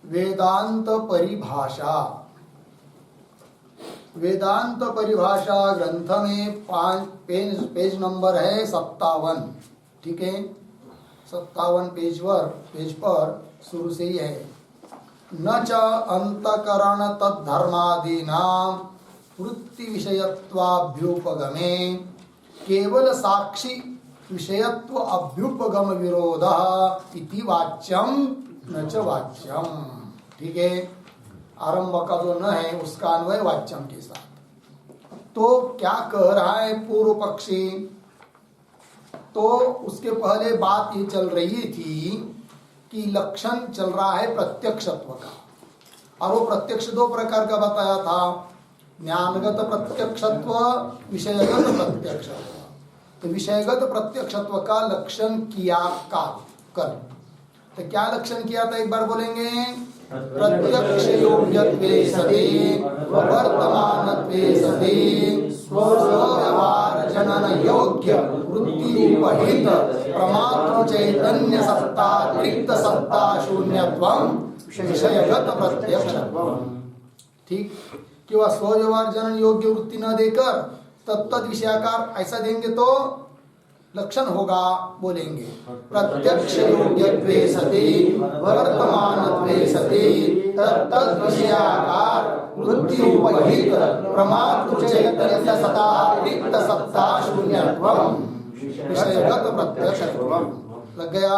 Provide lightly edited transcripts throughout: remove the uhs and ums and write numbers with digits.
वेदांत परिभाषा। वेदांत परिभाषा ग्रंथ में पेज नंबर है 57। ठीक है, 57 पेज पर शुरू से ही है। न च अंतकरण तद्धर्मादीनां वृत्ति विषयत्वाभ्युपगमे केवल साक्षी विषयत्व अभ्युपगम विरोध इति वाच्यम न च वाच्यम। ठीक है, आरंभ का जो न है उसका अन्वय वाच्यम के साथ। तो क्या कह रहा है पूर्व पक्षी? तो उसके पहले बात ये चल रही थी कि लक्षण चल रहा है प्रत्यक्षत्व का, और वो प्रत्यक्ष दो प्रकार का बताया था, ज्ञानगत प्रत्यक्षत्व, विषयगत प्रत्यक्षत्व। तो विषयगत प्रत्यक्षत्व का लक्षण किया कल। तो क्या लक्षण किया था, एक बार बोलेंगे? प्रत्यक्ष योग्यत्वे सति वर्तमानत्वे सति स्वव्यवहार जनन योग्य वृत्ति उपहित प्रमातृ चैतन्य सत्ता रिक्त सत्ता शून्यत्वम विषयगत प्रत्यक्षत्वम। ठीक, कि वह स्वव्यवहार जनन योग्य वृत्ति न देकर तत्तद विषयाकार ऐसा देंगे तो लक्षण होगा। बोलेंगे प्रत्यक्ष योग्यत्वे सति वर्तमानत्वे सति तत्तद विषयाकार वृत्ति उपहित प्रमातृ चैतन्य सत्ता रिक्त सत्ता शून्यत्वम विषयगत प्रत्यक्षत्वम। लग गया?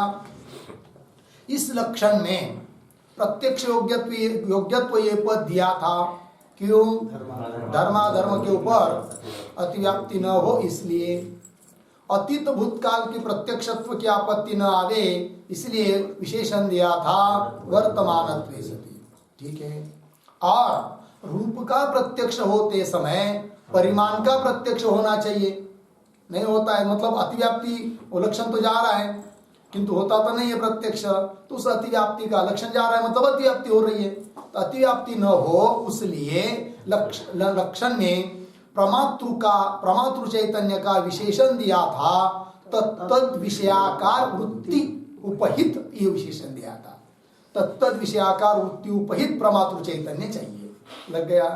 इस लक्षण में प्रत्यक्ष योग्यत्व ये पद दिया था। क्यों? धर्माधर्म के ऊपर अतिव्याप्ति न हो, इसलिए अतीत भूतकाल की प्रत्यक्षत्व की आपत्ति न आवे, इसलिए विशेषण दिया था वर्तमानत्वे सति। ठीक है, और रूप का प्रत्यक्ष होते समय परिमाण का प्रत्यक्ष होना चाहिए, नहीं होता है। मतलब अतिव्याप्ति वो लक्षण तो जा रहा है किंतु होता तो नहीं है प्रत्यक्ष, तो उस अतिव्याप्ति का लक्षण जा रहा है, मतलब अतिव्याप्ति हो रही है। तो अतिव्याप्ति न हो उसलिए लक्षण में प्रमातृ चैतन्य का विशेषण दिया था, तत्तद विषयाकार वृत्ति उपहित ये विशेषण दिया था। तत्तद विषयाकार वृत्ति उपहित प्रमातृ चैतन्य चाहिए। लग गया?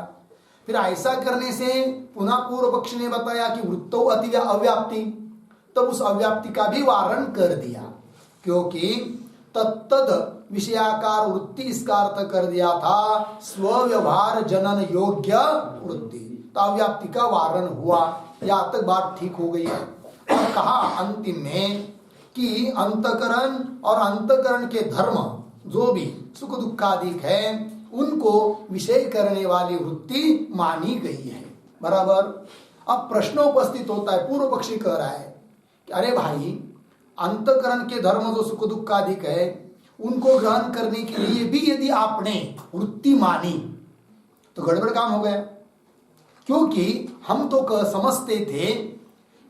फिर ऐसा करने से पुनः पूर्व पक्ष ने बताया कि वृत्तो अव्याप्ति, तब उस अव्याप्ति का भी वारण कर दिया, क्योंकि तत्तद विषयाकार वृत्ति इसका अर्थ कर दिया था स्वव्यवहार जनन योग्य वृत्ति। तो अव्याप्ति का वारण हुआ। यहाँ तक बात ठीक हो गई है। और कहा अंतिम में कि अंतकरण और अंतकरण के धर्म जो भी सुख दुखादिक है उनको विषय करने वाली वृत्ति मानी गई है। बराबर? अब प्रश्न उपस्थित होता है, पूर्व पक्षी कह रहा है कि अरे भाई, अंतकरण के धर्म जो सुख दुखादिक है उनको ग्रहण करने के लिए भी यदि आपने वृत्ति मानी तो गड़बड़ काम हो गया। क्योंकि हम तो समझते थे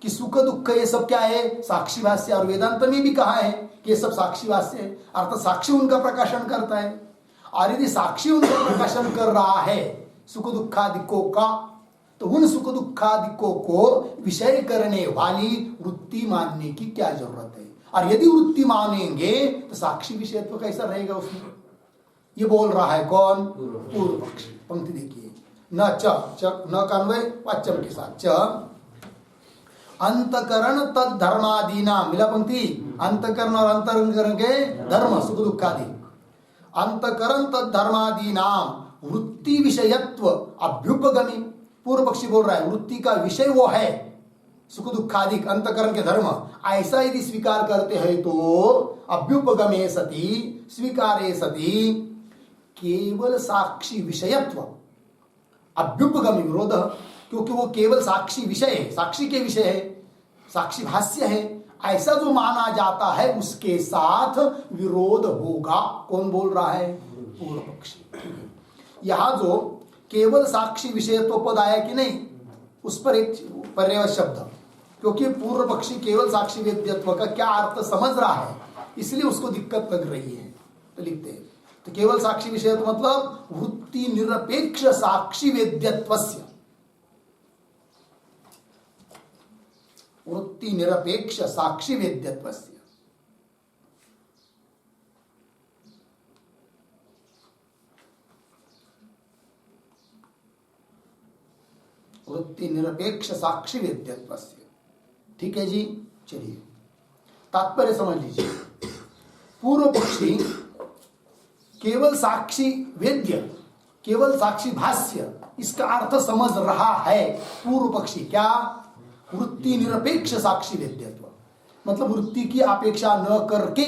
कि सुख दुख ये सब क्या है, साक्षी भाष्य, और वेदांत में भी कहा है कि ये सब साक्षी भाष्य है, अर्थात साक्षी उनका प्रकाशन करता है। और यदि साक्षी उनका प्रकाशन कर रहा है सुख दुखादिकों का, तो उन सुख दुखादिकों को विषय करने वाली वृत्ति मानने की क्या जरूरत है? और यदि वृत्ति मानेंगे तो साक्षी विषयत्व कैसा रहेगा उसमें? ये बोल रहा है कौन? पूर्व पक्ष। पंक्ति देखिए, न च न का अन्वय वाच्यम के साथ, च अंतकरण तद धर्मादीना। मिला पंक्ति? अंतकरण और अंतरंगकरण के धर्म सुख दुखादि, अंतकरण तद धर्मादीना वृत्ति विषयत्व अभ्युपगमी। पूर्व पक्षी बोल रहा है वृत्ति का विषय वो है सुख दुखादिक अंतकरण के धर्म, ऐसा यदि स्वीकार करते हैं तो अभ्युपगमे सति स्वीकारे सति केवल साक्षी विषयत्व अभ्युपगमी विरोध, क्योंकि वो केवल साक्षी विषय है, साक्षी के विषय है, साक्षी भाष्य है, ऐसा जो माना जाता है उसके साथ विरोध होगा। कौन बोल रहा है? पूर्व पक्षी। यहां जो केवल साक्षी विषयत्व पद आया कि नहीं, उस पर एक पर्याय शब्द, क्योंकि पूर्व पक्षी केवल साक्षी वेद्यत्व का क्या अर्थ समझ रहा है, इसलिए उसको दिक्कत लग रही है। तो लिखते हैं तो केवल साक्षी विषयत्व मतलब वृत्ति निरपेक्ष साक्षी वेद्यत्वस्य, वृत्ति निरपेक्ष साक्षी वेद्यत्वस्य। वृत्ति निरपेक्ष साक्षी वेद्यत्व। ठीक है जी, चलिए तात्पर्य समझ लीजिए। पूर्व पक्षी केवल साक्षी वेद्य, केवल साक्षी भाष्य, इसका अर्थ समझ रहा है पूर्व पक्षी। क्या? वृत्ति निरपेक्ष साक्षी वेद्यत्व, मतलब वृत्ति की अपेक्षा न करके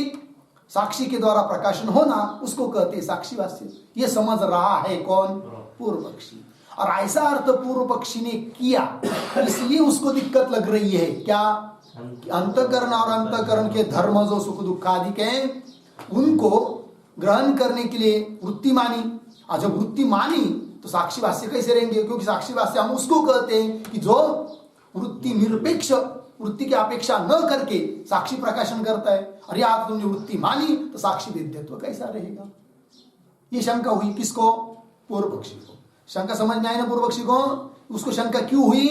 साक्षी के द्वारा प्रकाशन होना, उसको कहते हैं साक्षी भाष्य। ये समझ रहा है कौन? पूर्व पक्षी। और ऐसा अर्थ पूर्व पक्षी ने किया, इसलिए उसको दिक्कत लग रही है। क्या? अंतःकरण और अंतःकरण के धर्म जो सुख दुख आदि के, उनको ग्रहण करने के लिए वृत्ति मानी। और जब वृत्ति मानी तो साक्षी भाष्य कैसे रहेंगे? क्योंकि साक्षी भाष्य हम उसको कहते हैं कि जो वृत्ति निरपेक्ष, वृत्ति की अपेक्षा न करके साक्षी प्रकाशन करता है। और यह तुमने वृत्ति मानी तो साक्षी वेद्यत्व कैसा रहेगा? ये शंका हुई किसको? पूर्व पक्षी को। शंका समझ में आई ना पूर्व पक्षी को? उसको शंका क्यों हुई?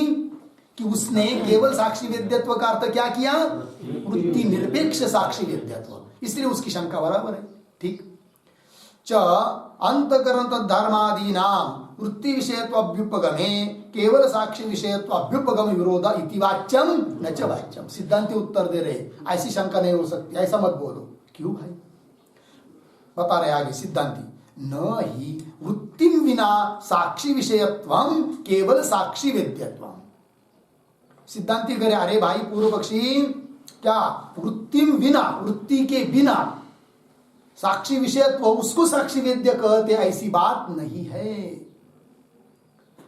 कि उसने केवल साक्षी वेद्यत्व का अर्थ क्या किया? वृत्ति निरपेक्ष साक्षी वेद्यत्व, इसलिए उसकी शंका बराबर है। ठीक। च अंतःकरण तद्धर्मादीनां वृत्ति विषयत्व अभ्युपगमे केवल साक्षी विषयत्व अभ्युपगम विरोध इति वाच्यम न च वाच्यम। सिद्धांति उत्तर दे रहे, ऐसी शंका नहीं हो सकती, ऐसा मत बोलो। क्यों भाई? बता रहे आगे सिद्धांति, न ही वृत्तिम विना साक्षी विषयत्वम केवल साक्षी वेद्यत्वम। सिद्धांति करे, अरे भाई पूर्व पक्षी, क्या वृत्तिम विना, वृत्ति के बिना साक्षी विषयत्व, उसको साक्षी वेद्य कहते, ऐसी बात नहीं है।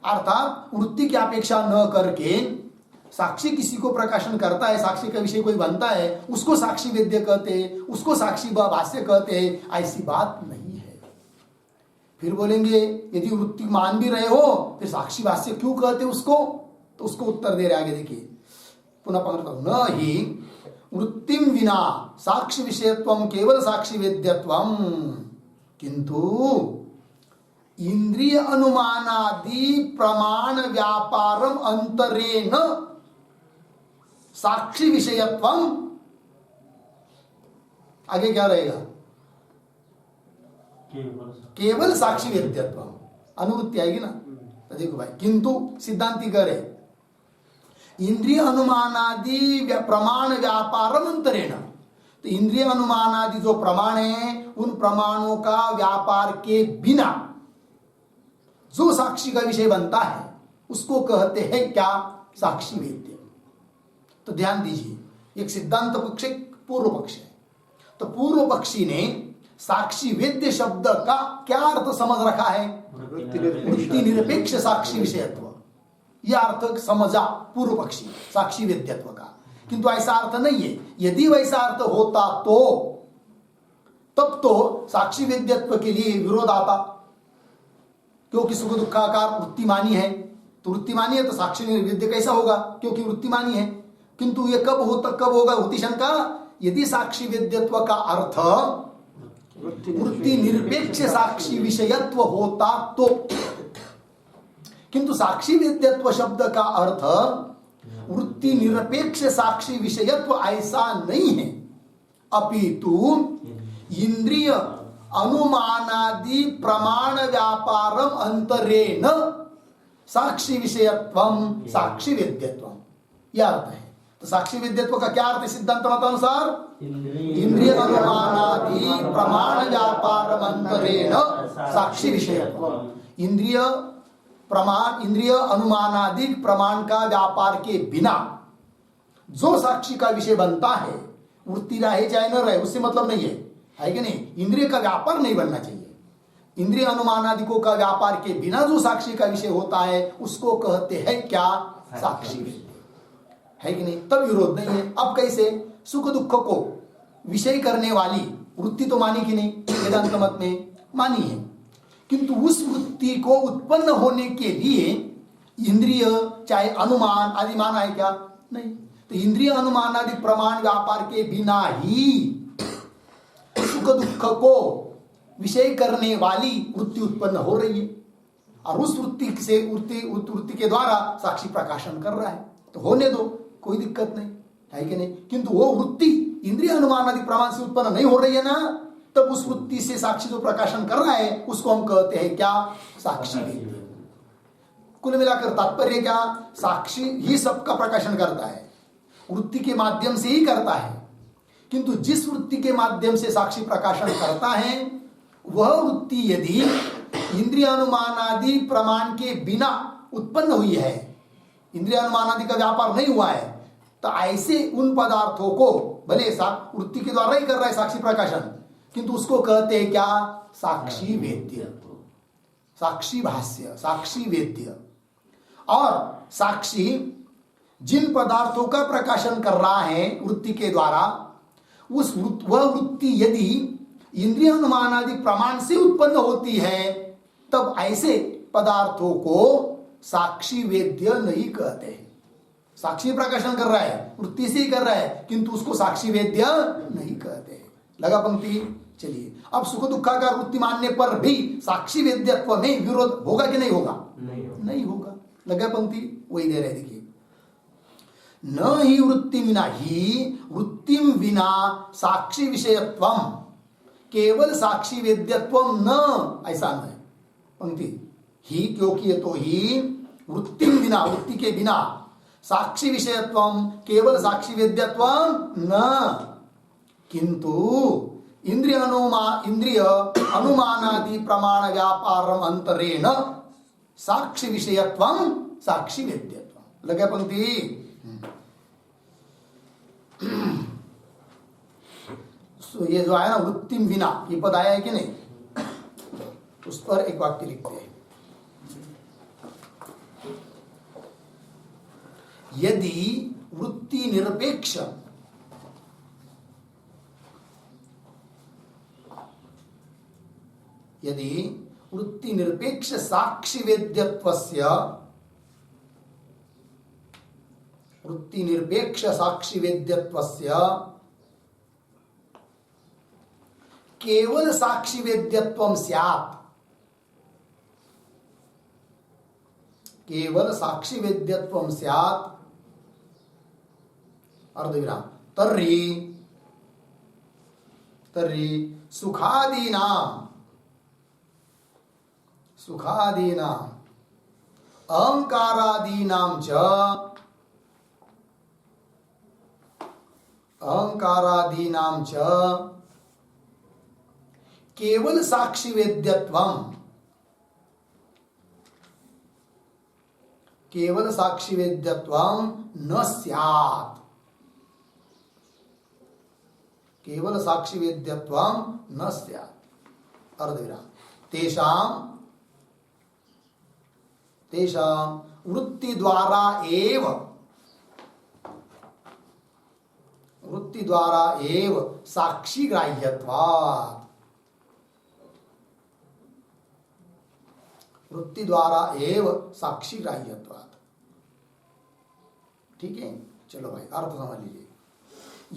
अर्थात वृत्ति की अपेक्षा न करके साक्षी किसी को प्रकाशन करता है, साक्षी का विषय कोई बनता है, उसको साक्षी वेद्य कहते, उसको साक्षी भाष्य कहते, ऐसी बात नहीं है। फिर बोलेंगे यदि वृत्ति मान भी रहे हो फिर साक्षी भाष्य क्यों कहते उसको? तो उसको उत्तर दे रहे आगे देखिए, पुनः पकड़ता हूं। न ही वृत्तिम विना साक्षी विषयत्वम केवल साक्षी वेद्यत्वम किंतु इंद्रिय अनुमानादि प्रमाण व्यापारम अंतरेण साक्षी विषयत्वम। आगे क्या रहेगा? केवल साक्षी वेद्यत्वम, अनुवृत्ति आएगी ना। तो देखो भाई, किंतु सिद्धांति करे इंद्रिय अनुमानादि प्रमाण व्यापारम अंतरेण, तो इंद्रिय अनुमानादि जो प्रमाण है, उन प्रमाणों का व्यापार के बिना जो साक्षी का विषय बनता है उसको कहते हैं क्या? साक्षी वेद्य। तो ध्यान दीजिए, एक सिद्धांत पक्ष, पूर्व पक्ष है। तो पूर्व पक्षी ने साक्षी वेद्य शब्द का क्या अर्थ समझ रखा है? वृत्ति निरपेक्ष साक्षी विषयत्व, यह अर्थ समझा पूर्व पक्षी साक्षी वेद्यत्व का। किंतु ऐसा अर्थ नहीं है। यदि वैसा अर्थ होता तो तब तो साक्षी वेद्यत्व के लिए विरोध आता, क्योंकि सुख दुखाकार वृत्ति मानी है। तो वृत्ति मानी है तो साक्षी वेद्य कैसा होगा? क्योंकि वृत्ति मानी है। किंतु ये कब होगा? होती शंका, यदि साक्षी वेद्यत्व का अर्थ वृत्ति निरपेक्ष साक्षी विषयत्व होता तो। किंतु साक्षी वेद्यत्व शब्द का अर्थ वृत्ति निरपेक्ष साक्षी विषयत्व ऐसा नहीं है, अपितु इंद्रिय अनुमानादि प्रमाण व्यापारम अंतरेण साक्षी विषयत्वम साक्षी वेद्यत्वम, यह अर्थ है। तो साक्षी वेद्यत्व का क्या अर्थ है सिद्धांत मतानुसार? इंद्रिय अनुमानादि प्रमाण व्यापारम अंतरेण साक्षी विषयत्वम। इंद्रिय प्रमाण, इंद्रिय अनुमानादि प्रमाण का व्यापार के बिना जो साक्षी का विषय बनता है, वृत्ति रहे चाहे न रहे उससे मतलब नहीं है कि नहीं? इंद्रिय का व्यापार नहीं बनना चाहिए। इंद्रिय अनुमानादिकों का व्यापार के बिना जो साक्षी का विषय होता है उसको कहते हैं क्या? साक्षी विषय, है कि नहीं? तब विरोध नहीं है। अब कैसे? सुख दुख को विषय करने वाली वृत्ति तो मानी कि नहीं? वेदांत मत में मानी है, किंतु उस वृत्ति को उत्पन्न होने के लिए इंद्रिय चाहे अनुमान आदि माना है क्या? नहीं। तो इंद्रिय अनुमान आदि प्रमाण व्यापार के बिना ही सुख दुख को विषय करने वाली वृत्ति उत्पन्न हो रही है, और उस वृत्ति से वृत्ति के द्वारा साक्षी प्रकाशन कर रहा है। तो होने दो, कोई दिक्कत नहीं, है कि नहीं? किंतु वो वृत्ति इंद्रिय अनुमान आदि प्रमाण से उत्पन्न नहीं हो रही है ना, तब उस वृत्ति से साक्षी जो प्रकाशन कर रहा है उसको हम कहते हैं क्या? साक्षी वेद्य। कुल मिलाकर तात्पर्य क्या, साक्षी ही सबका प्रकाशन करता है, वृत्ति के माध्यम से ही करता है, किंतु जिस वृत्ति के माध्यम से साक्षी प्रकाशन करता है वह वृत्ति यदि इंद्रिय अनुमान आदि प्रमाण के बिना उत्पन्न हुई है, इंद्रिय अनुमान आदि का व्यापार नहीं हुआ है, तो ऐसे उन पदार्थों को भले वृत्ति के द्वारा ही कर रहा है साक्षी प्रकाशन, किंतु उसको कहते हैं क्या, साक्षी वेद्य, साक्षी भाष्य, साक्षी वेद्य। और साक्षी जिन पदार्थों का प्रकाशन कर रहा है वृत्ति के द्वारा, वह वृत्ति यदि इंद्रिय अनुमान आदि प्रमाण से उत्पन्न होती है, तब ऐसे पदार्थों को साक्षी वेद्य नहीं कहते हैं। साक्षी प्रकाशन कर रहा है, वृत्ति से ही कर रहा है, किंतु उसको साक्षी वेद्य नहीं कहते। लगा पंक्ति? चलिए, अब सुख दुखाकार वृत्ति मानने पर भी साक्षी वेद्यत्व में विरोध होगा कि नहीं होगा? नहीं होगा। लगा पंक्ति? वही दे रहे, देखिए, न ही वृत्ति विना ही वृत्तिम विना साक्षी विषयत्वम, केवल साक्षी वेद्यत्वम न, ऐसा न है पंक्ति ही, क्योंकि ये तो ही वृत्तिम विना, वृत्ति के बिना, साक्षी विषयत्वम, केवल साक्षी वेद्यत्वम न, किंतु इंद्रिय अनुमानादि प्रमाण व्यापारम अंतरेण साक्षी विषयत्वम साक्षी वेद्यत्वम। लगे पंक्ति? ये जो आया ना वृत्तिम विना, ये पद आया है कि नहीं, उस पर एक वाक्य लिखते हैं, यदि वृत्ति निरपेक्ष साक्षी वेद्यत्वस्य, वृत्ति निरपेक्ष साक्षी वेद्यत्वस्य केवल साक्षी वेद्यत्वम स्यात्, केवल साक्षी वेद्यत्वम स्यात्, अर्धविराम, तर्हि सुखादीनाम अहंकारादीनां च केवल साक्षी वेद्यत्वम, केवल साक्षी वेद्यत्वम न स्यात्, केवल साक्षी वेद्यत्वम न स्यात्, अर्धविराम, तेषां वृत्ति द्वारा एव साक्षी ग्राह्यत्वात्, वृत्ति द्वारा एव साक्षी ग्राह्यत्वात्। ठीक है, चलो भाई अर्थ समझ लीजिए।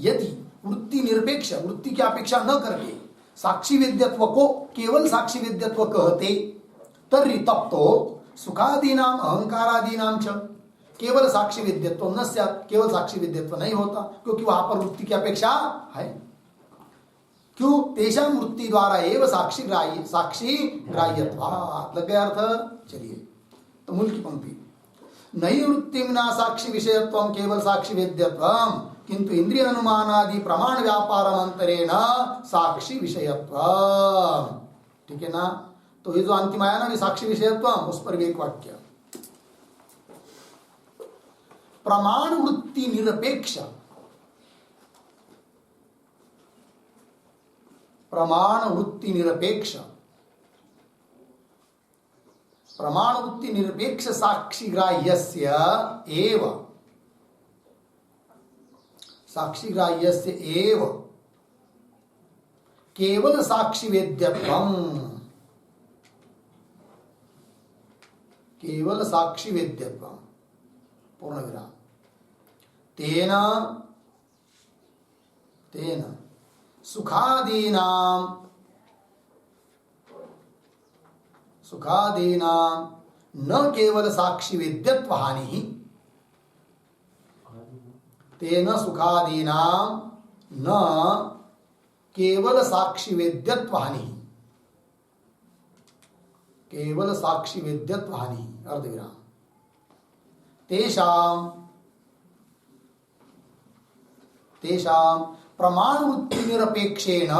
यदि वृत्ति निरपेक्ष, वृत्ति की अपेक्षा न करके साक्षी वेद्यत्व को केवल साक्षी वेद्यत्व कहते, तर्हि तब तो सुखादीनाम अहंकारादीनाम च केवल साक्षी वेद्यत्व न स्यात्, केवल साक्षी वेद्यत्व नहीं होता, क्योंकि वहां पर वृत्ति की अपेक्षा है। क्यों? तेषां वृत्ति द्वारा एव साक्षी ग्राह्यत्वात्। लग गया अर्थ? चलिए, तो मूल की पंक्ति, नई वृत्ति विना साक्षी विषयत्वम केवल साक्षी वेद्यत्वम, किंतु इंद्रिय अनुमानादि प्रमाण व्यापारम अंतरेण साक्षी विषयत्वम। ठीक है ना? तो ये जो अंतिम आया ना, साक्षी विषयत्वम, उस पर भी एक वाक्य, प्रमाण वृत्ति निरपेक्ष, प्रमाण वृत्ति निरपेक्ष, प्रमाण वृत्ति निरपेक्ष साक्षी ग्राह्यस्य एव, साक्षी ग्राह्यस्य एव केवल साक्षी वेद्यत्वम, केवल साक्षी वेद्यत्वम, पूर्ण विराम, तेन सुखादीनां न केवल साक्षी वेद्यत्व हानि, तेन सुखादीनां न केवल साक्षी वेद्यत्व हानि, केवल साक्षी वेद्यत्व हानि, अर्धविराम। तेषां तेषां प्रमाणवृत्तिनिरपेक्षेण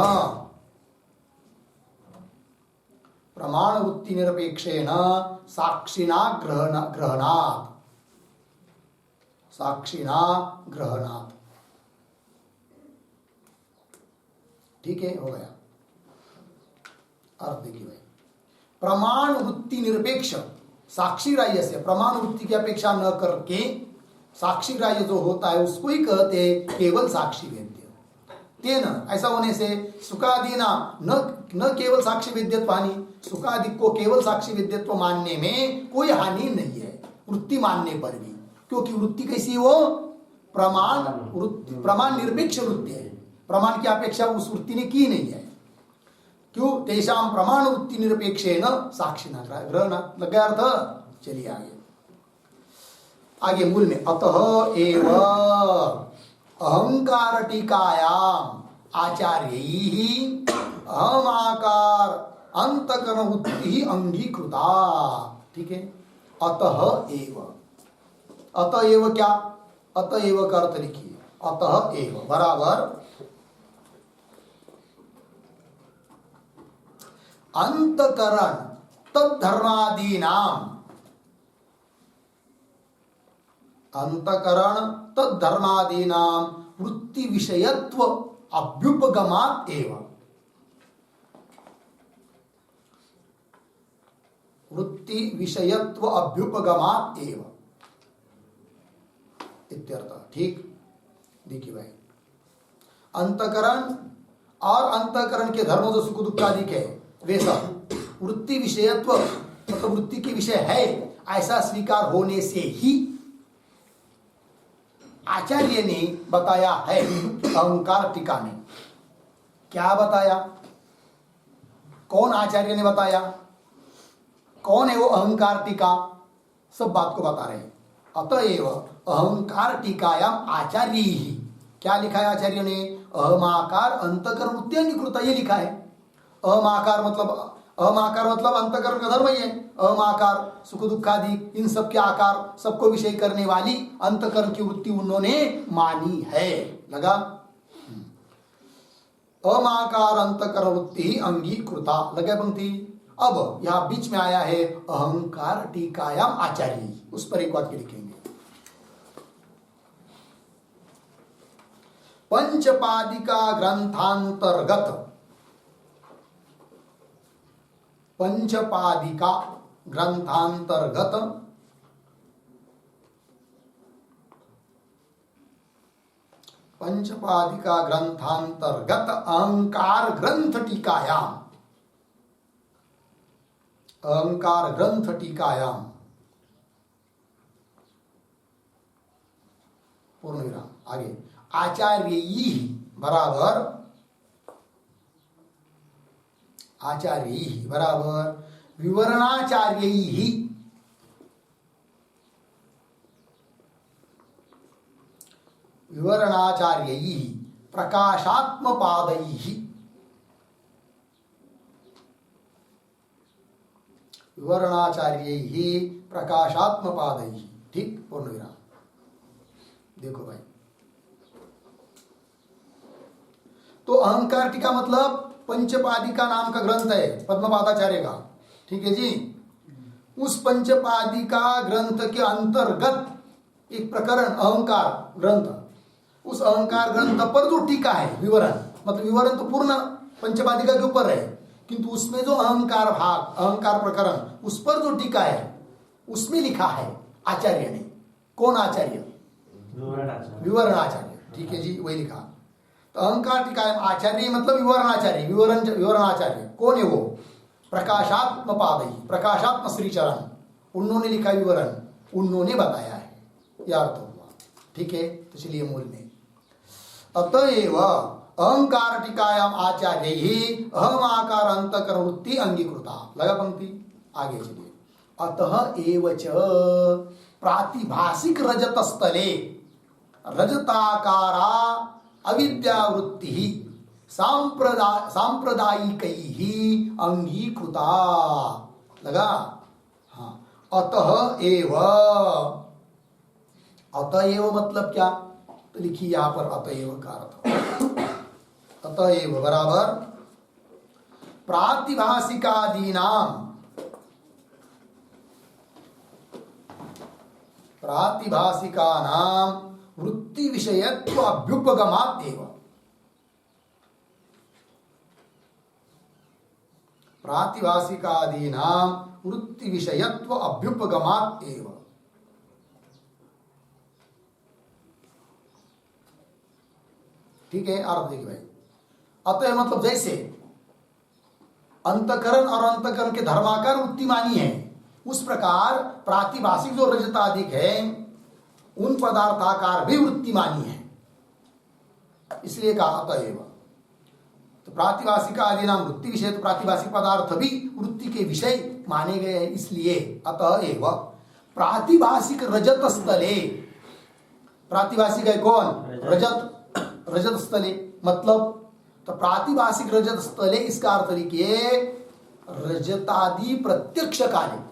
साक्षिणा ग्रहणात्। ठीक है, हो गया। अर्थ देखिए भाई, प्रमाण वृत्ति निरपेक्ष साक्षी ग्राह्य से प्रमाण वृत्ति की अपेक्षा न करके साक्षी ग्राह्य जो होता है उसको ही कहते केवल साक्षी वेद्य। तेन ऐसा होने से सुखादि न केवल साक्षी वेद्यत्व हानि, सुखादि को केवल साक्षी वेद्यत्व मानने में कोई हानि नहीं है वृत्ति मानने पर भी, क्योंकि वृत्ति कैसी हो, प्रमाण निरपेक्ष वृत्ति है, प्रमाण की अपेक्षा उस वृत्ति ने की नहीं है। क्यों? तेषां प्रमाण वृत्ति निरपेक्षेण साक्षिणा ग्रहणात्। लग गया अर्थ? चलिए आगे मूल में अतः एव अहंकार टीकायाम आचार्यैः अहमाकार अंतकरण वृत्ति अंगीकृता। ठीक है, अतः एव क्या? अतएव का अर्थ लिखिए, अतः एव बराबर अंतकरण तद्धर्मादीनां वृत्ति विषयत्व अभ्युपगमात् एव। वृत्ति विषयत्व अभ्युपगमात् एव इत्यर्थ। ठीक, देखिए भाई, अंतकरण और अंतकरण के धर्म जो सुख दुख आदि के वैसा वृत्ति विषयत्व मतलब वृत्ति के विषय है ऐसा स्वीकार होने से ही आचार्य ने बताया है। अहंकार टीका ने क्या बताया? कौन आचार्य ने बताया? कौन है वो अहंकार टीका? सब बात को बता रहे हैं। अतएव अहंकार टीकायाम आचार्य ही क्या लिखा है आचार्य ने? अहमाकार अंतकरण वृत्ति अंगीकृता, ये लिखा है। अहमाकार मतलब अंतकरण का धर्म ही है। अहमाकार सुख दुख आदि इन सब के आकार सबको विषय करने वाली अंतकरण की वृत्ति उन्होंने मानी है। लगा? अहमाकार अंतकरण वृत्ति अंगीकृता, लगे पंक्ति। अब यहां बीच में आया है अहंकार टीकायाम आचार्य, उस पर एक वाक्य लिखेंगे। पंचपादिका ग्रंथांतर्गत पंचपादिका ग्रंथांतर्गत अहंकार ग्रंथ टीकायाम पूर्ण विराम। आगे आचार्य बराबर विवरणाचार्यैः प्रकाशात्मपादैः ठीक, पूर्ण विराम। देखो भाई, तो अहंकार टीका मतलब पंचपादिका नाम का ग्रंथ है पद्मपादाचार्य का। ठीक है जी, उस पंचपादिका ग्रंथ के अंतर्गत एक प्रकरण अहंकार ग्रंथ, उस अहंकार ग्रंथ पर जो टीका है विवरण, मतलब विवरण तो पूर्ण पंचपादिका के ऊपर है, किंतु उसमें जो अहंकार भाग अहंकार प्रकरण उस पर जो टीका है उसमें लिखा है आचार्य ने। कौन आचार्य? विवरणाचार्य। ठीक है जी, वही लिखा। तो अहंकार टीका आचार्य मतलब विवरणाचार्य, विवरणाचार्य कौन है वो? प्रकाशात्म पादई, प्रकाशात्म श्रीचरण, उन्होंने लिखा विवरण, उन्होंने बताया है, यह अर्थ हुआ। ठीक है, तो चलिए मूल में अतएव अहंकार टीकायाम आचार्य ही अहमाकार अंतकरण वृत्ति अंगीकृता। लगा पंक्ति? आगे चलिए। अतः एवच प्रातिभाषिक रजत स्थले रजताकारा अविद्यावृत्ति सांप्रदायिकैः अंगीकृता। लगा? हाँ, अतः एव अतएव मतलब क्या? तो लिखिए यहां पर अतएव का अर्थ, अतएव बराबर प्रातिभाषिकादीनाम, प्रातिभाषिकानाम वृत्ति विषयत्व अभ्युपगमात् एव, प्रातिभाषिकादीनाम वृत्ति विषयत्व अभ्युपगमात् एव। ठीक है, अर्थ देखिए भाई। अतः मतलब जैसे अंतकरण और अंतकरण के धर्माकार वृत्ति मानी है, उस प्रकार प्रातिभाषिक जो रजताधिक है उन पदार्थाकार भी वृत्ति मानी है, इसलिए कहा अतएव। तो प्रातिभाषिक आदि नाम वृत्ति विषय, तो प्रातिभाषिक पदार्थ भी वृत्ति के विषय माने गए हैं, इसलिए अतएव प्रातिभाषिक रजत स्थले, प्रातिभाषिक है कौन? रजत, रजत स्थले मतलब, तो प्रातिभाषिक रजत स्थले इसका अर्थ लिखिए रजतादि प्रत्यक्ष काले,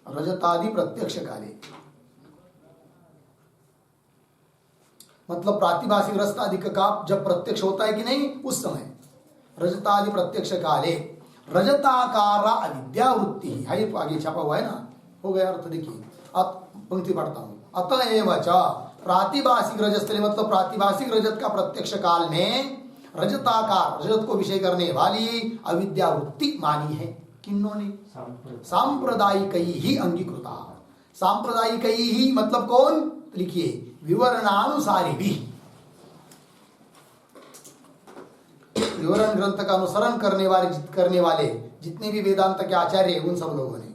रजतादि प्रत्यक्ष काले मतलब प्रातिभाषिक रजतादि का जब प्रत्यक्ष होता है कि नहीं, उस समय रजतादि प्रत्यक्ष काले रजताकार अविद्या वृत्ति है। ये तो आगे छपा हुआ है ना, हो गया अर्थ। देखिए पंक्ति पढ़ता हूं, अतएव च प्रातिभाषिक रजस्थली मतलब प्रातिभाषिक रजत का प्रत्यक्ष काल में रजताकार, रजत को विषय करने वाली अविद्या वृत्ति मानी है। किन्होंने? सांप्रदायिक ही अंगीकृता। सांप्रदायिक ही मतलब कौन? लिखिए विवरणानुसारी भी, विवरण ग्रंथ का अनुसरण करने वाले जितने भी वेदांत के आचार्य उन सब लोगों ने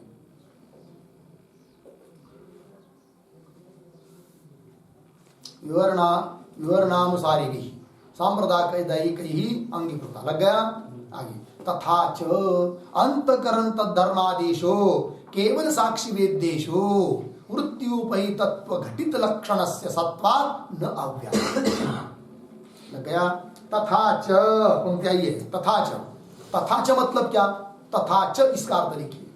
विवरणानुसारी भी सांप्रदायिक ही अंगीकृता। लग गया? आगे तथा च अंतकरण तद्धर्मादेशो केवल साक्षी वेद्येशो वृत्त्युपहितत्व घटित लक्षणस्य सत्वात् न अव्याप्त। लग गया? तथा च पंक्ति आइए, तथा च, तथा च मतलब क्या? तथा च इसका अर्थ लिखिए,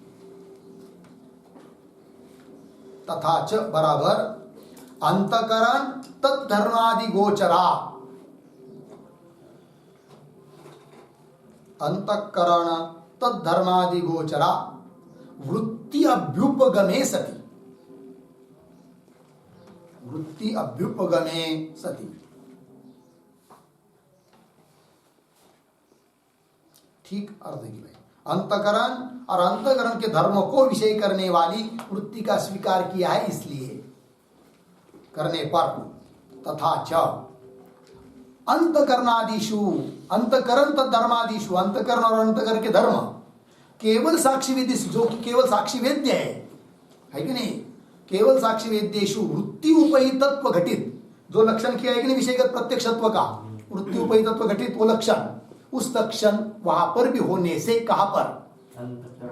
तथा च बराबर अंतकरण तद्धर्मादि गोचरा, अंतकरण तद्धर्मादि गोचरा वृत्ति अभ्युपगमे सति, वृत्ति अभ्युपगमे सति। ठीक अर्थ है भाई। अंतकरण और अंतकरण के धर्मों को विषय करने वाली वृत्ति का स्वीकार किया है, इसलिए करने पर तथा च अंतकरणादिषु, अंतकरण तद्धर्मादिषु, अंतकरण और अंतकरण के धर्म केवल साक्षी वेद्य, जो कि केवल साक्षी वेद्य है कि नहीं? केवल साक्षी वेद्येषु वृत्ति उपहितत्व घटित, जो लक्षण किया है कि नहीं विषयगत प्रत्यक्षत्व का, वृत्ति उपहितत्व घटित वो लक्षण, उस लक्षण वहां पर भी होने से, कहां पर?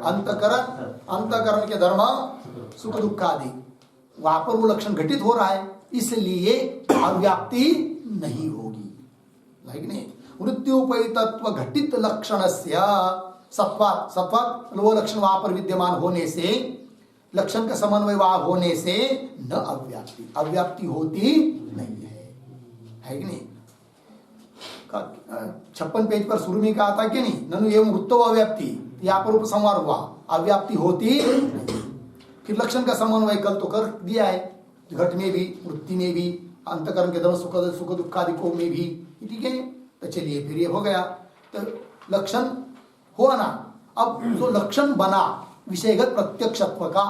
अंतकरण, अंतकरण के धर्म सुख दुख आदि, वहां पर वो लक्षण घटित हो रहा है, इसलिए अव्याप्ति नहीं होगी। नहीं, वृत्त्युपहितत्व घटित लक्षणस्य सत्वात्, सत्वात् वो लक्षण वहां पर विद्यमान होने से, लक्षण का समन्वय वहां होने से न अव्याप्ति, अव्याप्ति होती नहीं है कि नहीं? 56 पेज पर शुरू में कहा था कि नहीं, ननु एवं वृत्तो अव्याप्ति, यहाँ पर उपसंहार हुआ, अव्याप्ति होती नहीं। फिर लक्षण का समन्वय कल तो कर दिया है, घट में भी, वृत्ति में भी, अंतकरण के धर्म सुख दुखादिकों में भी। ठीक है, तो चलिए फिर ये हो गया, तो लक्षण हुआ ना। अब जो लक्षण बना विषयगत प्रत्यक्षत्व का,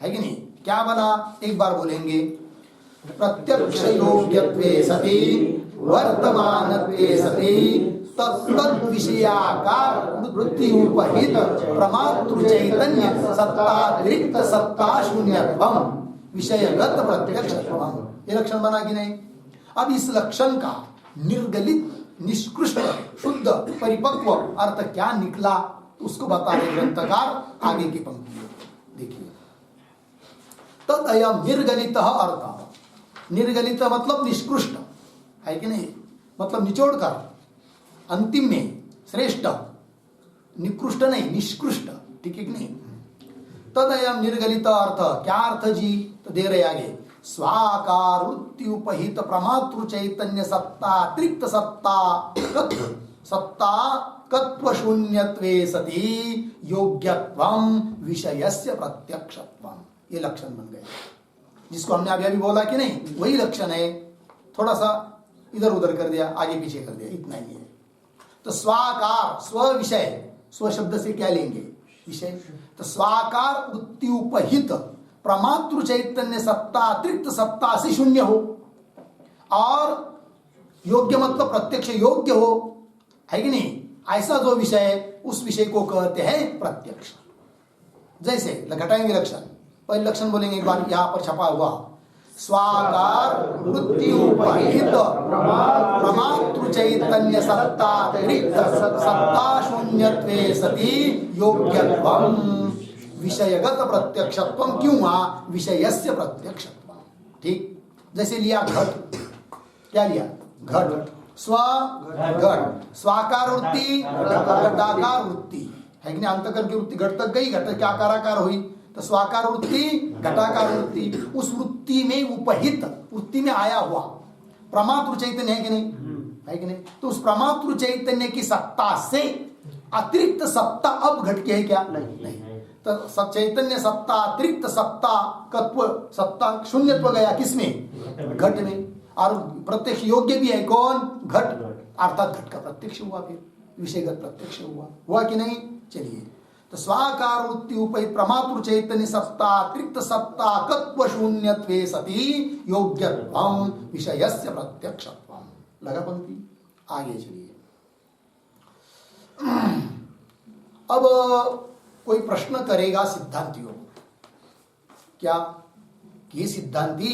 है कि नहीं? क्या बना? एक बार बोलेंगे, प्रत्यक्ष योग्यत्वे सति वर्तमानत्वे सति तत्तद विषयाकार वृत्ति उपहित प्रमातृ चैतन्य सत्तातिरिक्त सत्ता शून्यत्वम विषयगत प्रत्यक्षत्वम, ये लक्षण बना कि नहीं? अब इस लक्षण का निर्गलित, निष्कृष्ट, शुद्ध, परिपक्व अर्थ क्या निकला, उसको बता रहे ग्रंथकार आगे की पंक्ति देखिए। तदयम निर्गलित अर्थ, निर्गलित मतलब निष्कृष्ट, है कि नहीं? मतलब निचोड़ कर, अंतिम में श्रेष्ठ, निकृष्ट नहीं, निष्कृष्ट। ठीक है कि नहीं? तदयम निर्गलित अर्थ, क्या अर्थ जी? तो दे रहे आगे, स्वाकार वृत्ति उपहित प्रमातृ चैतन्य सत्ता अतिरिक्त सत्ता कत्व शून्यत्वे सति योग्यत्वम विषयस्य प्रत्यक्षत्वम, ये लक्षण बन गए, जिसको हमने अभी बोला कि नहीं, वही लक्षण है। थोड़ा सा इधर उधर कर दिया, आगे पीछे कर दिया, इतना ही है। तो स्वाकार, स्व विषय, स्व शब्द से क्या लेंगे? विषय। तो स्वाकार वृत्ति उपहित प्रमातृ चैतन्य सत्ता अतिरिक्त सत्ता से शून्य हो, और योग्य मतलब प्रत्यक्ष योग्य हो, है कि नहीं? ऐसा जो विषय है उस विषय को कहते हैं प्रत्यक्ष। जैसे घटाएंगे लक्षण, पहले लक्षण बोलेंगे एक बार, यहां पर छपा हुआ, स्वाकार वृत्ति उपहित प्रमातृ चैतन्य सत्ता अतिरिक्त सत्ता शून्यत्वे सति योग्यत्वम विषयगत प्रत्यक्षत्वम, क्यों वहां? विषयस्य प्रत्यक्षत्वम। ठीक, जैसे लिया घट, क्या लिया? घट, स्व घट, स्वाकार वृत्ति घटाकार वृत्ति, है कि नहीं? अंतकरण की वृत्ति घट तक गई, घट क्या आकाराकार हुई, तो स्वाकार वृत्ति घटाकार वृत्ति, उस वृत्ति में उपहित, वृत्ति में आया हुआ प्रमातृ चैतन्य है कि नहीं? है कि नहीं? तो उस प्रमातृ चैतन्य की सत्ता से अतिरिक्त सत्ता अब घट के है क्या? नहीं। तो चैतन्य सत्ता अतिरिक्त सत्ता कत्व सत्ता शून्यत्व गया किसमें? घट में। और प्रत्यक्ष योग्य भी है कौन? घट, अर्थात घट का प्रत्यक्ष हुआ, फिर विषयगत प्रत्यक्ष हुआ कि नहीं? चलिए, तो स्वाकार वृत्ति उपहित प्रमातृ चैतन्य सत्ता अतिरिक्त सत्ता कत्व शून्यत्वे सति योग्यत्वम विषयस्य प्रत्यक्षत्वम। लगा पंक्ति? आगे चलिए। अब कोई प्रश्न करेगा सिद्धांतियों, क्या? ये सिद्धांती,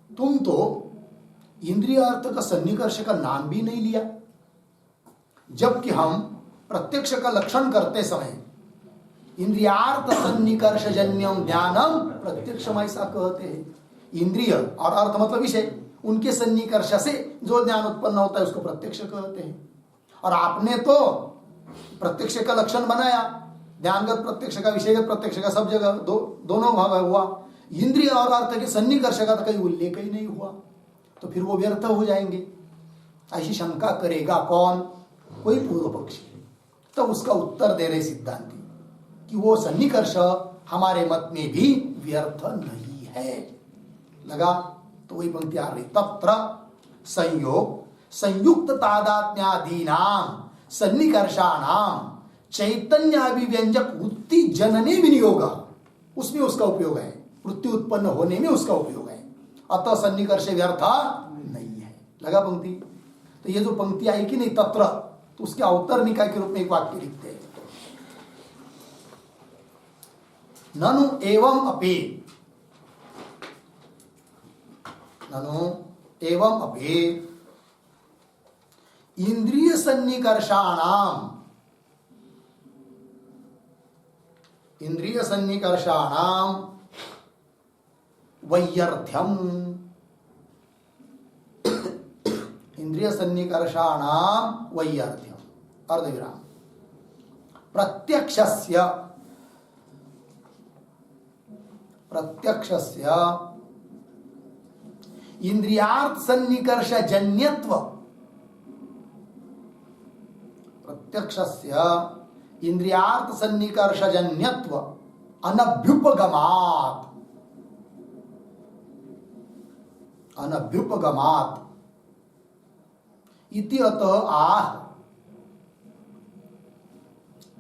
तुम तो इंद्रियार्थ का सन्निकर्ष का नाम भी नहीं लिया, जबकि हम प्रत्यक्ष का लक्षण करते समय इंद्रियार्थ सन्निकर्ष जन्यम ज्ञानम प्रत्यक्षम ऐसा कहते हैं। इंद्रिय और अर्थ मतलब विषय, उनके सन्निकर्ष से जो ज्ञान उत्पन्न होता है उसको प्रत्यक्ष कहते हैं। और आपने तो प्रत्यक्ष का लक्षण बनाया, ज्ञानगत प्रत्यक्ष का, विषयगत प्रत्यक्ष का, सब जगह दोनों भाग हुआ। इंद्रिय और अर्थ के सन्निकर्ष का तो कहीं उल्लेख ही नहीं हुआ, तो फिर वो व्यर्थ हो जाएंगे। ऐसी शंका करेगा कौन? कोई पूर्व पक्षी। तो उसका उत्तर दे रहे सिद्धांती कि वो सन्निकर्ष हमारे मत में भी व्यर्थ नहीं है। लगा? तो वही पंक्ति आ रही, तत्र संयोग संयुक्त तादात्म्यादीनाम सन्निकर्षाणाम चैतन्याभिव्यंजक वृत्ति जनने विनियोग, उसमें उसका उपयोग है, वृत्ति उत्पन्न होने में उसका उपयोग है, अतः सन्निकर्ष व्यर्थ नहीं है। लगा पंक्ति? तो ये जो पंक्ति आई कि नहीं तत्र, तो उसके अवतर निकाय के रूप में एक वाक्य लिखते हैं, ननु एवं अपि, ननु एवं अपि इंद्रिय सन्निकर्षाणाम, इंद्रिय सन्निकर्षाणाम वैयर्थ्यम, इंद्रिय सन्निकर्षाणाम वैयर्थ्यम, अर्धविराम, प्रत्यक्षस्य, प्रत्यक्षस्य इंद्रियार्थ सन्निकर्ष जन्यत्व, प्रत्यक्षस्य इंद्रियार्थ सन्निकर्ष जन्यत्व अनभ्युपगमात्, अनभ्युपगमात् इति अतः आह,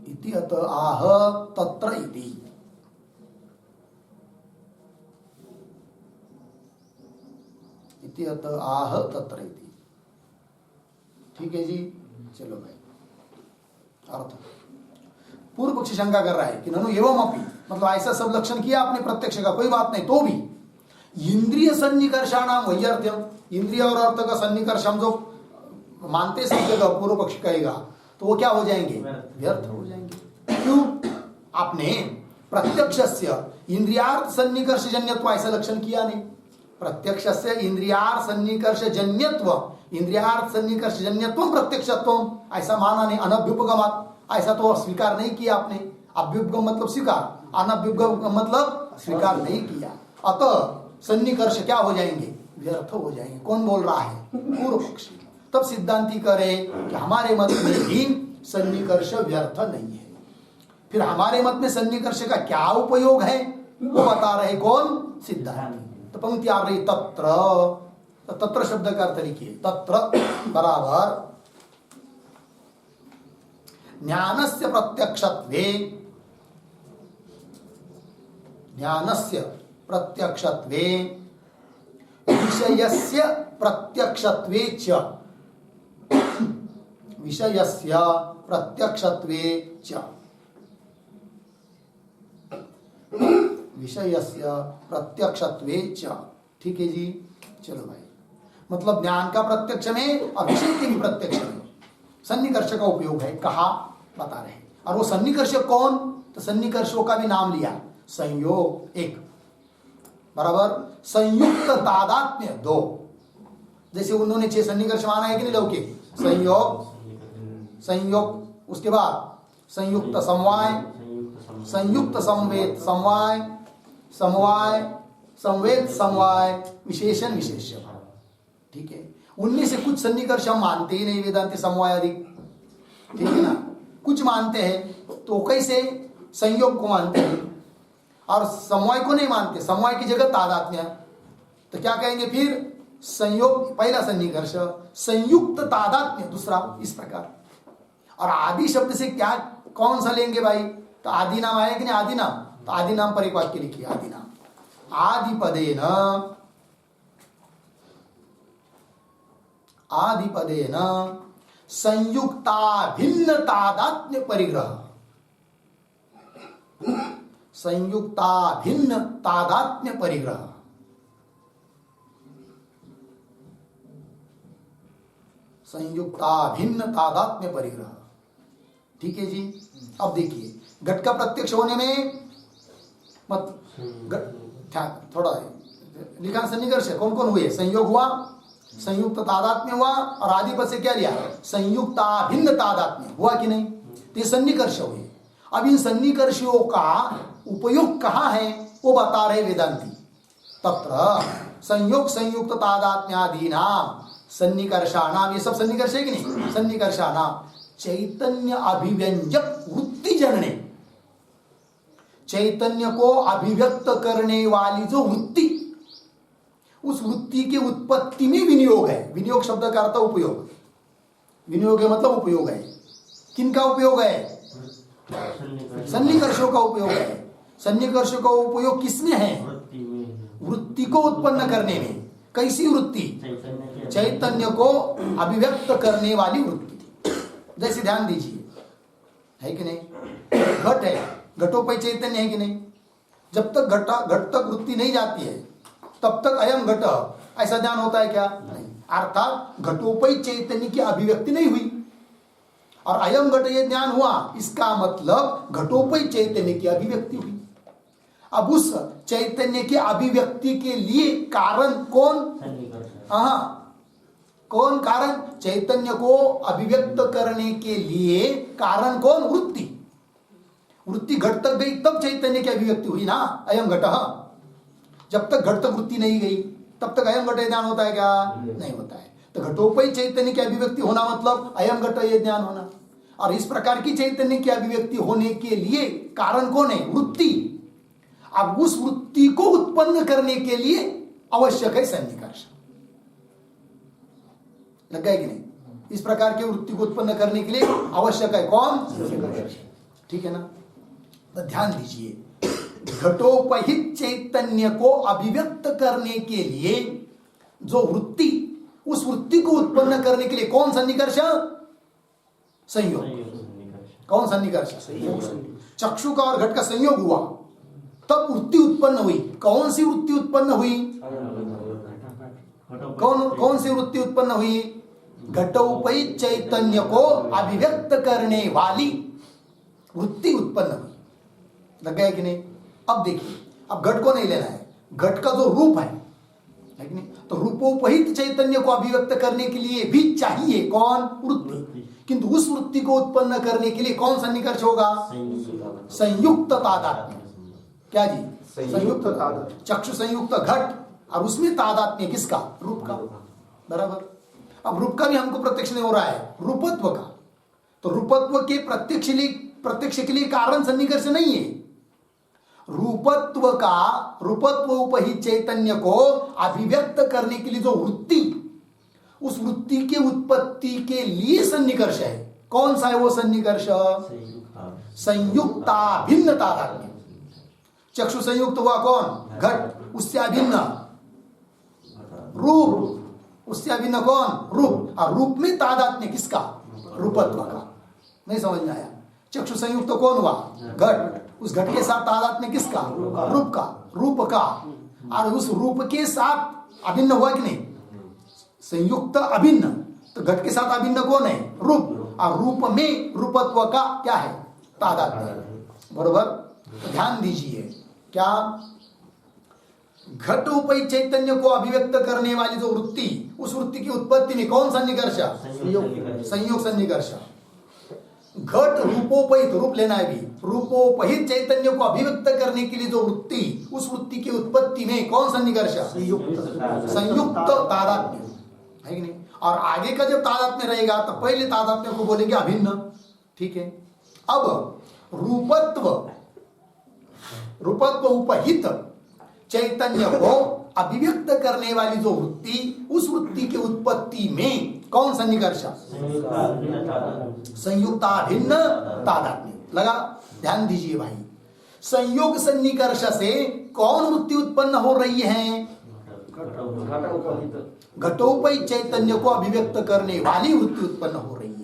इति अतः आह तत्र इति, इति अतः आह तत्र इति। ठीक है जी, चलो भाई। अर्थ, पूर्व पक्षी शंका कर रहा है कि ननु एवं अपि, मतलब ऐसा सब लक्षण किया आपने प्रत्यक्ष का, कोई बात नहीं, तो भी इंद्रिय सन्निकर्षाणाम वैयर्थ्यम, इंद्रिय और अर्थ का सन्निकर्ष हम जो मानते समझेगा पूर्व पक्ष कहेगा, तो वो क्या हो जाएंगे? व्यर्थ हो जाएंगे। क्यों? आपने प्रत्यक्षस्य इंद्रियार्थ सन्निकर्ष जन्यत्व ऐसा लक्षण किया नहीं। प्रत्यक्षस्य इंद्रियार्थ सन्निकर्ष जन्यत्व, इंद्रियार्थ सन्निकर्ष जन्यत्व प्रत्यक्षत्व ऐसा माना नहीं, अनभ्युपगमात् ऐसा तो स्वीकार नहीं किया आपने। अभ्युपगम मतलब स्वीकार, अनभ्युपगम मतलब स्वीकार नहीं किया, अतः सन्निकर्ष क्या हो जाएंगे, व्यर्थ हो जाएंगे। कौन बोल रहा है, पूर्व पक्षी। तब सिद्धांती करे कि हमारे मत में भी सन्निकर्ष व्यर्थ नहीं है। फिर हमारे मत में सन्निकर्ष का क्या उपयोग है वो बता रहे कौन, सिद्धांती। तो पंक्ति आ रही तत्र, तो तत्र शब्द का अर्थ लिखिए, तत्र बराबर ज्ञानस्य प्रत्यक्षत्वे, ज्ञानस्य प्रत्यक्षत्वे विषयस्य प्रत्यक्षत्वे च, विषयस्य प्रत्यक्षत्वे च, विषयस्य प्रत्यक्षत्वे च। ठीक है जी, चलो भाई, मतलब ज्ञान का प्रत्यक्ष में और विषय के भी प्रत्यक्ष में सन्निकर्ष का उपयोग है, कहा बता रहे। और वो सन्निकर्ष कौन, तो सन्निकर्षों का भी नाम लिया, संयोग एक बराबर संयुक्त तादात्म्य दो। जैसे उन्होंने 6 सन्निकर्ष माना है कि नहीं लौकिक, संयोग, संयोग, उसके बाद संयुक्त समवाय, संयुक्त संवेद समवाय, समवाय संवेद समवाय, विशेषण विशेष्य। ठीक है, उनमें से कुछ सन्निकर्ष हम मानते ही नहीं, वेदांति समवाय अधिक, ठीक है ना, कुछ मानते हैं। तो कैसे, संयोग को मानते हैं और समवाय को नहीं मानते, समवाय की जगह तादात्म्य। तो क्या कहेंगे फिर, संयोग पहला सन्निकर्ष, संयुक्त तादात्म्य दूसरा, इस प्रकार। और आदि शब्द से क्या कौन सा लेंगे भाई, तो आदि नाम आया कि नहीं, आदि नाम, तो आदि नाम पर एक वाक्य लिखिए, आदि नाम आदिपदेन, आदिपदेन संयुक्ता भिन्न तादात्म्य परिग्रह, संयुक्ता भिन्न तादात्म्य परिग्रह, संयुक्ता भिन्न तादात्म्य परिग्रह। ठीक है जी। अब देखिए, घट का प्रत्यक्ष होने में मत थोड़ा लिखा, सन्निकर्ष कौन कौन हुए, संयोग हुआ, संयुक्त तादात्म्य हुआ, और आदिपद से क्या लिया, संयुक्ता भिन्न तादात्म्य हुआ कि नहीं, तो ये सन्निकर्ष हुए। अब इन सन्निकर्षों का उपयोग कहाँ है वो बता रहे वेदांती। तत्र संयोग संयुक्त तादात्म्यादि नाम सन्निकर्षाणाम, ये सब सन्निकर्ष है कि नहीं, सन्निकर्षाणाम चैतन्य अभिव्यंजक वृत्ति जनने, चैतन्य को अभिव्यक्त करने वाली जो वृत्ति, उस वृत्ति की उत्पत्ति में विनियोग है। विनियोग शब्द का अर्थ उपयोग, विनियोग है मतलब उपयोग है। किनका उपयोग है, सन्निकर्षों का उपयोग है। सन्निकर्षों का उपयोग किसमें है, वृत्ति को उत्पन्न करने में। कैसी वृत्ति, चैतन्य को अभिव्यक्त करने वाली वृत्ति। जैसे ध्यान दीजिए, है कि नहीं, घट है, घटोपय चैतन्य है कि नहीं, जब तक घट तक वृत्ति नहीं जाती है तब तक अयम घट ऐसा ध्यान होता है क्या, नहीं। अर्थात घटोपय चैतन्य की अभिव्यक्ति नहीं हुई और अयम घट ये ज्ञान हुआ, इसका मतलब घटोपय चैतन्य की अभिव्यक्ति हुई। अब उस चैतन्य की अभिव्यक्ति के लिए कारण कौन, कौन कारण, चैतन्य को अभिव्यक्त करने के लिए कारण कौन, वृत्ति। वृत्ति घट तक गई तब चैतन्य की अभिव्यक्ति हुई ना, अयम घट। जब तक घट तक वृत्ति नहीं गई तब तक अयम घट ज्ञान होता है क्या, नहीं होता है। तो घटोपय चैतन्य की अभिव्यक्ति होना मतलब अयम घट ये ज्ञान होना। और इस प्रकार की चैतन्य की अभिव्यक्ति होने के लिए कारण कौन है, वृत्ति। अब उस वृत्ति को उत्पन्न करने के लिए आवश्यक है सन्निकर्ष। लग गया कि नहीं, इस प्रकार की वृत्ति को उत्पन्न करने के लिए आवश्यक है कौन, सन्निकर्ष। ठीक है ना, तो ध्यान दीजिए, घटोपहित चैतन्य को अभिव्यक्त करने के लिए जो वृत्ति, उस वृत्ति को उत्पन्न करने के लिए कौन सन्निकर्ष, संयोग। कौन सन्निकर्ष, चक्षु का और घट का संयोग हुआ तब वृत्ति उत्पन्न हुई। कौन सी वृत्ति उत्पन्न हुई, कौन सी वृत्ति उत्पन्न हुई, घटोपहित चैतन्य को अभिव्यक्त करने वाली वृत्ति उत्पन्न हुई। लग गया कि नहीं। अब देखिए, अब घट को नहीं लेना है, घट का जो रूप है कि नहीं, तो रूपोपहित चैतन्य को अभिव्यक्त करने के लिए भी चाहिए कौन, वृत्ति। किंतु उस वृत्ति को उत्पन्न करने के लिए कौन सन्निकर्ष होगा, संयुक्त तादात्म्य। क्या जी? संयुक्त तादात्म्य। चक्षु संयुक्त घट, और उसमें तादात्म्य किसका? रूप का। बराबर। अब रूप का भी हमको प्रत्यक्ष नहीं हो रहा है, रूपत्व का। तो रूपत्व के प्रत्यक्ष के लिए कारण सन्निकर्ष नहीं है। रूपत्व उपहित चैतन्य को अभिव्यक्त करने के लिए जो वृत्ति, उस वृत्ति के उत्पत्ति के लिए सन्निकर्ष है। कौन सा है वो सन्निकर्ष? संयुक्ता भिन्न तादात्म्य। चक्षु संयुक्त हुआ कौन? घट। उससे अभिन्न रूप। उससे अभिन्न कौन? रूप। और रूप में तादात्म्य किसका? रूपत्व का। नहीं समझ में आया? चक्षु संयुक्त कौन हुआ? घट। उस घट के साथ तादात्म्य किसका? रूप का। रूप का। और उस रूप के साथ अभिन्न हुआ कि नहीं? संयुक्त अभिन्न। तो घट के साथ अभिन्न कौन है? रूप। और रूप में रूपत्व का क्या है? तादात्म्य। बरोबर। तो ध्यान दीजिए, क्या घट उपहित चैतन्य को अभिव्यक्त करने वाली जो वृत्ति, उस वृत्ति की उत्पत्ति में कौन सन्निकर्ष? संयोग सन्निकर्ष। घट रूपोपहित, रूप लेना है भी, रूपोपहित चैतन्य को अभिव्यक्त करने के लिए जो वृत्ति, उस वृत्ति की उत्पत्ति में कौन सन्निकर्ष? संयुक्त तादात्म्य है कि नहीं? और आगे का जब तादात्म्य रहेगा तो पहले तादात्म्य को बोलेंगे अभिन्न। ठीक है। अब रूपत्व उपहित चैतन्य को अभिव्यक्त करने वाली जो वृत्ति, उस वृत्ति की उत्पत्ति में कौन सन्निकर्ष? संयुक्ताभिन्न तादात्म्य। लगा? ध्यान दीजिए भाई, संयोग सन्निकर्ष से कौन वृत्ति उत्पन्न हो रही है? घटोपहित चैतन्य को अभिव्यक्त करने वाली वृत्ति उत्पन्न हो रही है।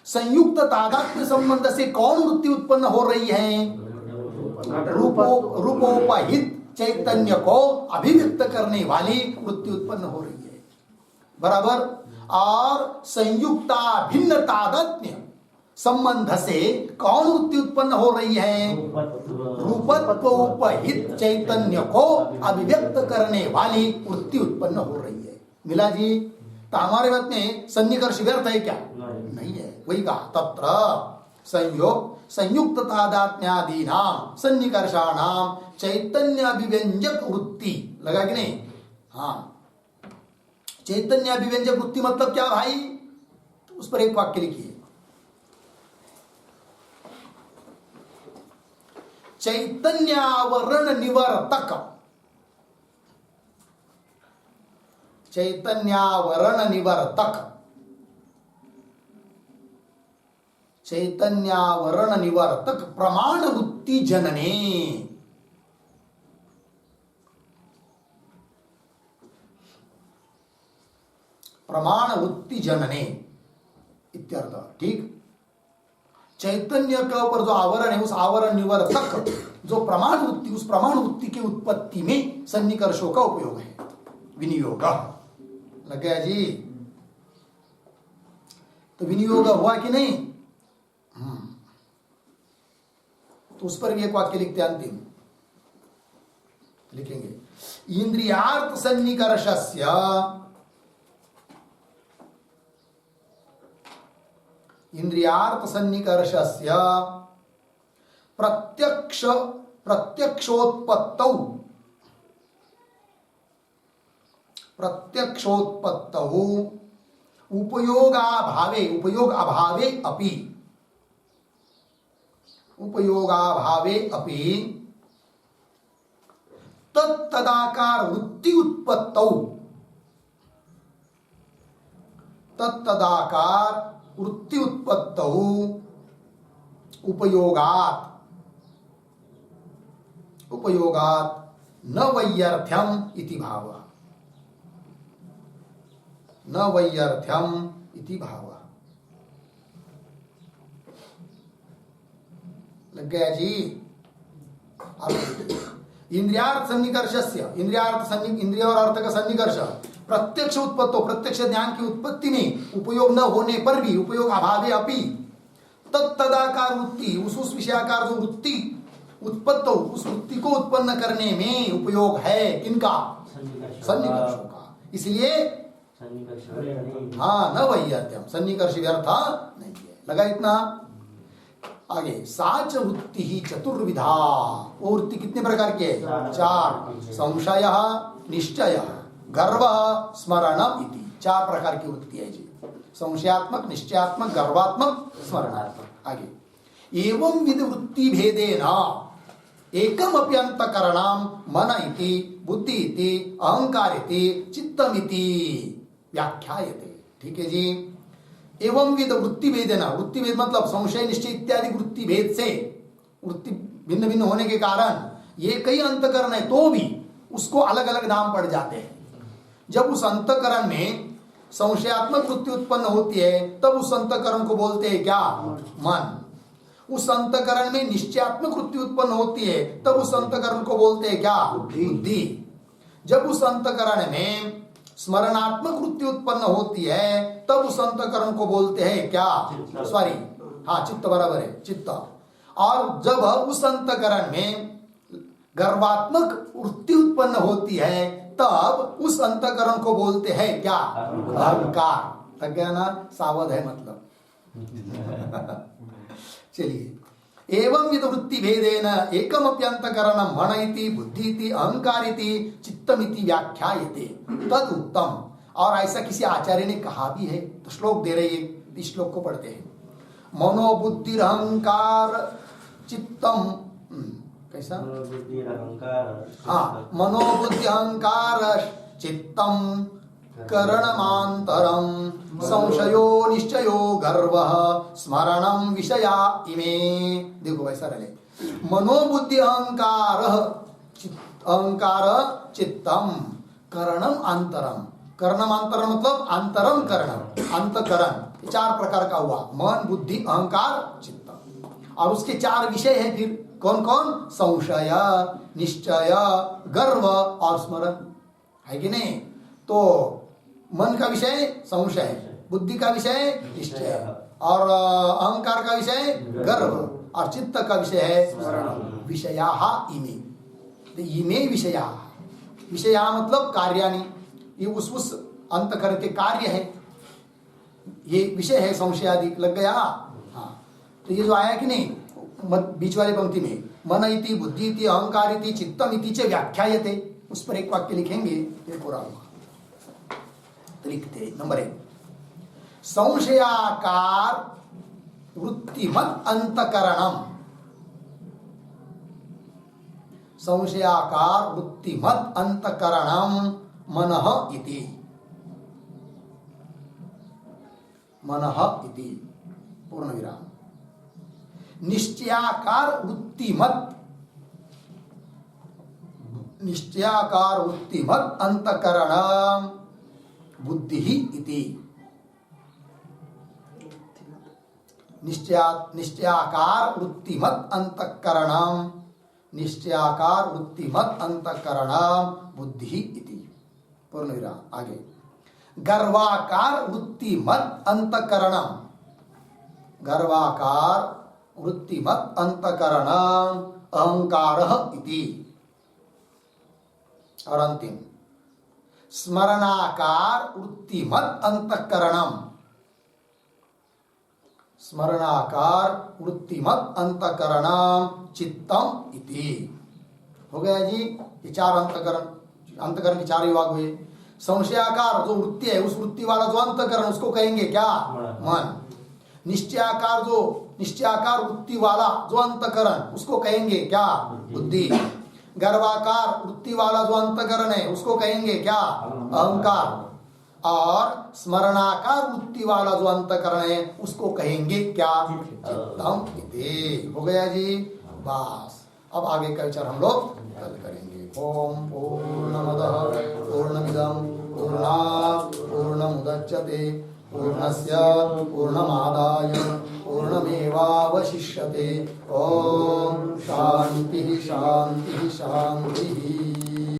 संयुक्त तादात्म्य संबंध से कौन वृत्ति उत्पन्न हो रही है? रूपोपहित चैतन्य को अभिव्यक्त करने वाली वृत्ति उत्पन्न हो रही है। बराबर। और संयुक्ता भिन्न तादात्म्य संबंध से कौन वृत्ति उत्पन्न हो रही है? रूपत्व उपहित चैतन्य को अभिव्यक्त करने वाली वृत्ति उत्पन्न हो रही है। मिला जी? तो हमारे मत में सन्निकर्ष व्यर्थ है क्या? नहीं है। वही कहा, तत्र संयुक्त तादात्म्यादीनां सन्निकर्षाणां चैतन्य अभिव्यंजक वृत्ति। लगा कि नहीं? हाँ, चैतन्य अभिव्यंजक वृत्ति मतलब क्या भाई? तो उस पर एक वाक्य लिखिए। चैतन्यावरण निवर्तक। चैतन्यावरण निवर्तक। चैतन्यावरण निवर्तक प्रमाण वृत्ति जनने। प्रमाण वृत्ति जनने इत्यर्थ। ठीक। चैतन्य के ऊपर जो आवरण है, उस आवरण निवर्तक जो प्रमाण वृत्ति, उस प्रमाण वृत्ति की उत्पत्ति में सन्निकर्षों का उपयोग है, विनियोग। लग गया जी? तो विनियोग हुआ कि नहीं? तो उस पर भी एक वाक्य लिखते हैं, अंतिम लिखेंगे। इंद्रियार्थ सन्निकर्षस्य प्रत्यक्षोत्पत्तौ उपयोग अभावे अपि तत्तदाकार वृत्ति उत्पत्तौ उपयोगात् न वैयर्थ्यम इति भावः। न वैयर्थ्यम इति भावः। लग गया जी? इंद्रियार्थ सन्निकर्षस्य, इंद्रिय और अर्थ का सन्निकर्ष प्रत्यक्ष उत्पत्तो, प्रत्यक्ष ज्ञान की उत्पत्ति में उपयोग न होने पर भी, उपयोग अभावे अपि तत्तदाकार वृत्ति, उस विषयाकार जो वृत्ति उत्पत्तो, उस वृत्ति को उत्पन्न करने में उपयोग है किनका? सन्निकर्षों का। इसलिए हाँ, न वैयर्थ्यम, सन्निकर्ष व्यर्थ नहीं है। लगा इतना? आगे साच वृत्ति ही चतुर्विधा। वो वृत्ति कितने प्रकार की है? चार। संशय, निश्चय, गर्व, स्मरणम इति। चार प्रकार की वृत्ति है जी। संशयात्मक, निश्चयात्मक, गर्वात्मक, स्मरणात्मक। आगे एवं विध वृत्ति भेदेन एकम अपि अंतकरणम मन इति बुद्धि इति अहंकार इति चित्तम इति व्याख्यायते। ठीक है जी। एवं विध वृत्ति भेदेन, वृत्ति भेद मतलब संशय, निश्चय इत्यादि वृत्ति भेद से, वृत्ति भिन्न भिन्न होने के कारण ये कई अंतकरण है तो भी उसको अलग अलग नाम पड़ जाते हैं। जब उस अंतकरण में संशयात्मक वृत्ति उत्पन्न होती है तब उस अंतकरण को बोलते हैं क्या? मन। उस अंतकरण में निश्चयात्मक वृत्ति उत्पन्न होती है तब उस अंतकरण को बोलते हैं क्या? बुद्धि। जब उस अंतकरण में स्मरणात्मक वृत्ति उत्पन्न होती है तब उस अंतकरण को बोलते हैं क्या? सॉरी, हाँ चित्त बराबर है, चित्त। और जब उस अंतकरण में गर्वात्मक वृत्ति उत्पन्न होती है तब उस अंतकरण को बोलते हैं क्या? अहंकार। लग गया ना? सावध है मतलब। चलिए एवं विध वृत्ति भेदेन एकम अप्यंतकरणम मन इति बुद्धि इति अहंकार इति चित्तम इति व्याख्यायते तद उत्तम। और ऐसा किसी आचार्य ने कहा भी है तो श्लोक दे रहे हैं, इस श्लोक को पढ़ते हैं। मनोबुद्धि अहंकार चित्तम, कैसा? हाँ, मनोबुद्धि अहंकार चित्तम करणमांतरम संशयो निश्चयो गर्व स्मरणम विषया इमे। देखो वैसा रहे। मनोबुद्धि अहंकार चित्तम करणम अंतरम। करणम अंतरम मतलब अंतरम करणम, अंतकरण। चार प्रकार का हुआ, मन, बुद्धि, अहंकार, चित्त। और उसके चार विषय है फिर। कौन कौन? संशय, निश्चय, गर्व और स्मरण, है कि नहीं? तो मन का विषय संशय, बुद्धि का विषय निश्चय, और अहंकार का विषय गर्व, और चित्त का विषय है स्मरण। विषयाः इमे। तो इमे विषया, विषया मतलब कार्याणि, ये उस अंतकरण के कार्य है, ये विषय है। संशय आदि लग गया। हाँ, तो ये जो आया कि नहीं बीच वाली पंक्ति में, मन इति बुद्धि इति अहंकार इति चित्तम इति च व्याख्यायते, उस पर एक वाक्य लिखेंगे, ये पूरा हुआ। लिखते नंबर 1, संशयाकार वृत्तिमत अंतकरणम। संशयाकार वृत्तिमत अंतकरणम मनः इति। मनः इति पूर्ण विराम। निश्चयाकार वृत्तिमत, निश्चयाकार वृत्तिमत अंतकरणम बुद्धि इति। निश्चयाकार वृत्तिमत अंतकरणम, निश्चयाकार वृत्तिमत अंतकरणम बुद्धि इति पूर्ण विराम। आगे गर्वाकार वृत्तिमत अंतकरणम, गर्वाकार वृत्तिमत अंतकरणम अहंकारः इति। और अंतिम स्मरणाकार वृत्तिमत अंतकरणम, स्मरणाकार वृत्तिमत अंतकरणम चित्तम इति। हो गया जी। ये चार अंतकरण, अंतकरण के चार विभाग हुए। संशयाकार जो वृत्ति है, उस वृत्ति वाला जो अंतकरण उसको कहेंगे क्या? मन। निश्चयाकार जो निश्चयाकार वृत्ति वाला जो अंतकरण उसको कहेंगे क्या? बुद्धि। गर्वाकार वृत्ति वाला जो अंतकरण है उसको कहेंगे क्या? अहंकार। और स्मरणाकार वृत्ति वाला जो अंतकरण है उसको कहेंगे क्या? चित्तम इति। हो गया जी। बस अब आगे का विचार हम लोग कल करेंगे। ओम पूर्णमदः पूर्णमिदं पूर्णात् पूर्णमुदच्यते पूर्णस्य पूर्णमादाय पूर्णमेवावशिष्यते। ओम शांति शांति शांति।